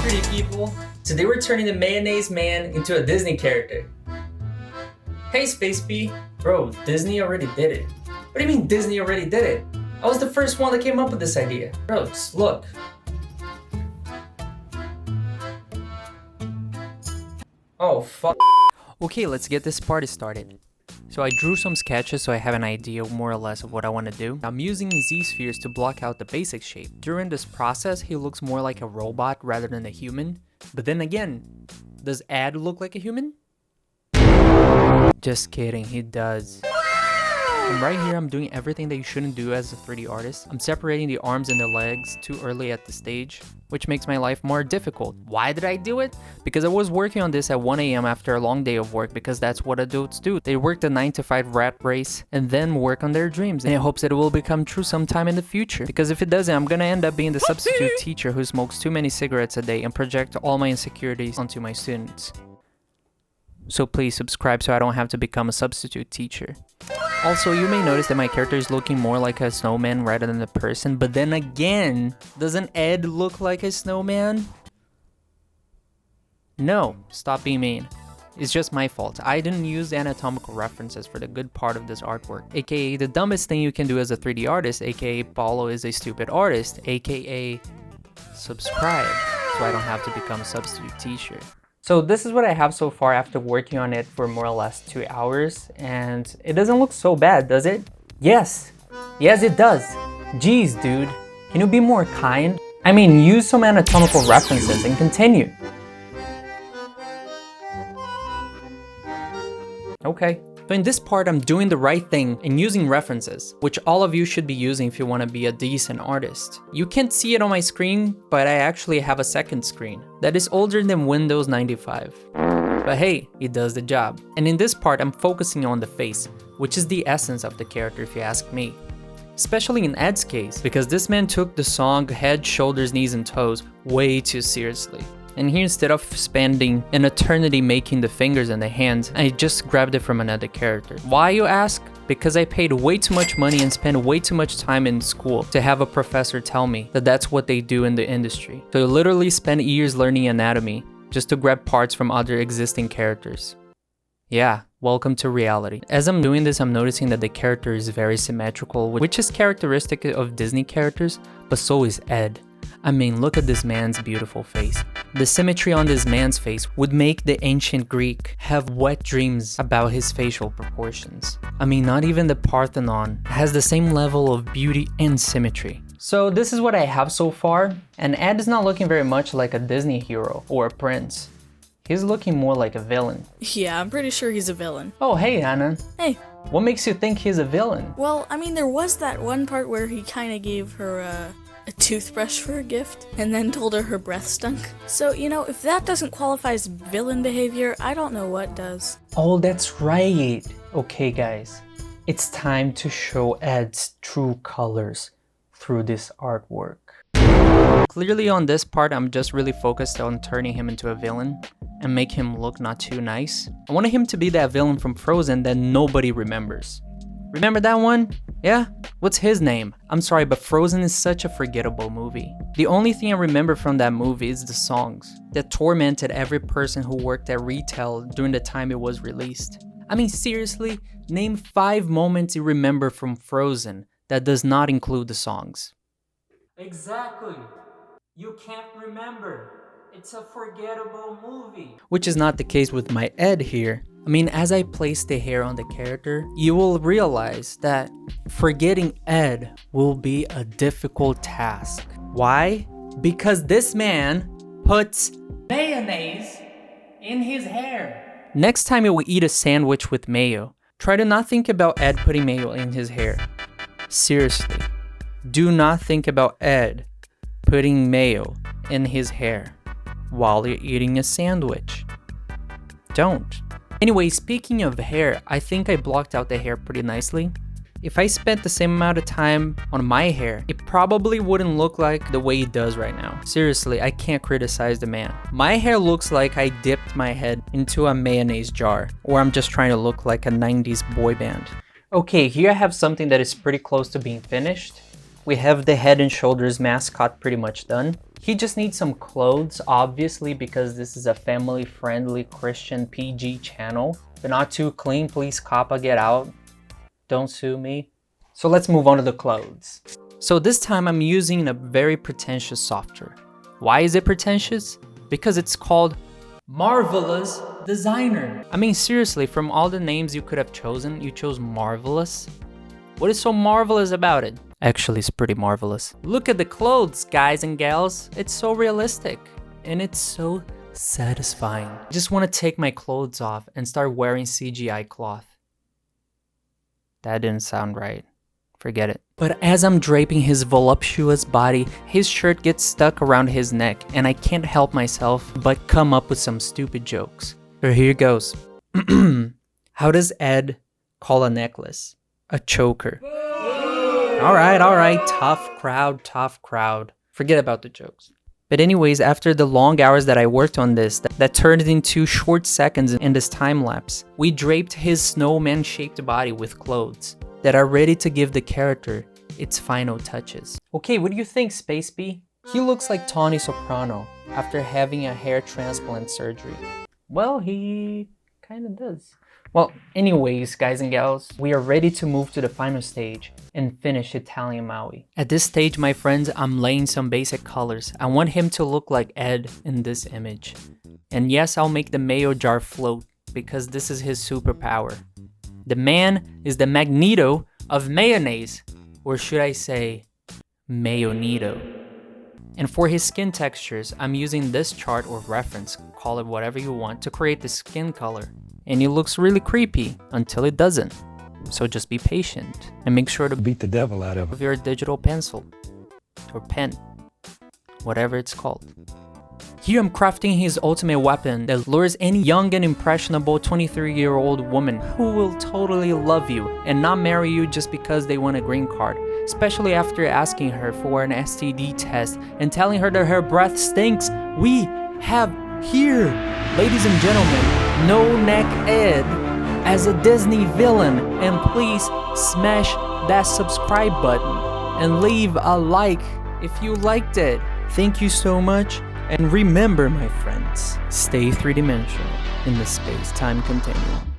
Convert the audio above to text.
3D people. Today we're turning the Mayonnaise Man into a Disney character. Hey Space Bee. Bro, Disney already did it. What do you mean Disney already did it? I was the first one that came up with this idea. Bro, just look. Oh fuck. Okay, let's get this party started. So I drew some sketches so I have an idea more or less of what I want to do. I'm using Z-spheres to block out the basic shape. During this process, he looks more like a robot rather than a human. But then again, does Ed look like a human? Just kidding, he does. And right here, I'm doing everything that you shouldn't do as a 3D artist. I'm separating the arms and the legs too early at the stage, which makes my life more difficult. Why did I do it? Because I was working on this at 1 AM after a long day of work, because that's what adults do. They work the 9-to-5 rat race and then work on their dreams in hopes that it will become true sometime in the future. Because if it doesn't, I'm gonna end up being the substitute teacher who smokes too many cigarettes a day and project all my insecurities onto my students. So please subscribe so I don't have to become a substitute teacher. Also, you may notice that my character is looking more like a snowman rather than a person, but then again, doesn't Ed look like a snowman? No, stop being mean. It's just my fault. I didn't use the anatomical references for the good part of this artwork, aka the dumbest thing you can do as a 3D artist, aka Paulo is a stupid artist, aka subscribe so I don't have to become a substitute teacher. So this is what I have so far after working on it for more or less 2 hours, and it doesn't look so bad, does it? Yes! Yes, it does! Jeez, dude. Can you be more kind? I mean, use some anatomical references and continue. Okay. So in this part, I'm doing the right thing and using references, which all of you should be using if you want to be a decent artist. You can't see it on my screen, but I actually have a second screen that is older than Windows 95. But hey, it does the job. And in this part, I'm focusing on the face, which is the essence of the character if you ask me. Especially in Ed's case, because this man took the song Head, Shoulders, Knees and Toes way too seriously. And here, instead of spending an eternity making the fingers and the hands, I just grabbed it from another character. Why, you ask? Because I paid way too much money and spent way too much time in school to have a professor tell me that that's what they do in the industry. So I literally spent years learning anatomy just to grab parts from other existing characters. Yeah, welcome to reality. As I'm doing this, I'm noticing that the character is very symmetrical, which is characteristic of Disney characters, but so is Ed. I mean, look at this man's beautiful face. The symmetry on this man's face would make the ancient Greek have wet dreams about his facial proportions. I mean, not even the Parthenon has the same level of beauty and symmetry. So this is what I have so far, and Ed is not looking very much like a Disney hero or a prince. He's looking more like a villain. Yeah, I'm pretty sure he's a villain. Oh, hey, Anna. Hey. What makes you think he's a villain? Well, I mean, there was that one part where he kind of gave her a toothbrush for a gift and then told her her breath stunk. So, you know, if that doesn't qualify as villain behavior, I don't know what does. Oh, that's right. Okay, guys. It's time to show Ed's true colors through this artwork. Clearly on this part, I'm just really focused on turning him into a villain and make him look not too nice. I wanted him to be that villain from Frozen that nobody remembers. Remember that one? Yeah? What's his name? I'm sorry, but Frozen is such a forgettable movie. The only thing I remember from that movie is the songs that tormented every person who worked at retail during the time it was released. I mean, seriously, name 5 moments you remember from Frozen that does not include the songs. Exactly. You can't remember. It's a forgettable movie. Which is not the case with my Ed here. I mean, as I place the hair on the character, you will realize that forgetting Ed will be a difficult task. Why? Because this man puts mayonnaise in his hair. Next time you will eat a sandwich with mayo, try to not think about Ed putting mayo in his hair. Seriously, do not think about Ed putting mayo in his hair while you're eating a sandwich. Don't. Anyway, speaking of hair, I think I blocked out the hair pretty nicely. If I spent the same amount of time on my hair, it probably wouldn't look like the way it does right now. Seriously, I can't criticize the man. My hair looks like I dipped my head into a mayonnaise jar, or I'm just trying to look like a 90s boy band. Okay, here I have something that is pretty close to being finished. We have the Head and Shoulders mascot pretty much done. He just needs some clothes, obviously, because this is a family-friendly Christian PG channel. They're not too clean, please Kappa, get out. Don't sue me. So let's move on to the clothes. So this time I'm using a very pretentious software. Why is it pretentious? Because it's called Marvelous Designer. I mean, seriously, from all the names you could have chosen, you chose Marvelous. What is so marvelous about it? Actually, it's pretty marvelous. Look at the clothes, guys and gals. It's so realistic and it's so satisfying. I just want to take my clothes off and start wearing CGI cloth. That didn't sound right. Forget it. But as I'm draping his voluptuous body, his shirt gets stuck around his neck and I can't help myself but come up with some stupid jokes. So here goes. How does Ed call a necklace? A choker. Alright, tough crowd. Forget about the jokes. But anyways, after the long hours that I worked on this, that turned into short seconds in this time lapse, we draped his snowman-shaped body with clothes that are ready to give the character its final touches. Okay, what do you think, Space Bee? He looks like Tony Soprano after having a hair transplant surgery. Well, he kinda does. Well, anyways, guys and gals, we are ready to move to the final stage and finish Italian Maui. At this stage, my friends, I'm laying some basic colors. I want him to look like Ed in this image. And yes, I'll make the mayo jar float because this is his superpower. The man is the Magneto of mayonnaise, or should I say, Mayonito. And for his skin textures, I'm using this chart or reference, call it whatever you want, to create the skin color. And it looks really creepy until it doesn't. So just be patient and make sure to beat the devil out of it. your digital pencil or pen, whatever it's called. Here I'm crafting his ultimate weapon that lures any young and impressionable 23-year-old woman who will totally love you and not marry you just because they want a green card, especially after asking her for an STD test and telling her that her breath stinks. We have here, ladies and gentlemen, No Neck Ed as a Disney villain, and please smash that subscribe button and leave a like if you liked it. Thank you so much, and remember, my friends, stay three-dimensional in the space-time continuum.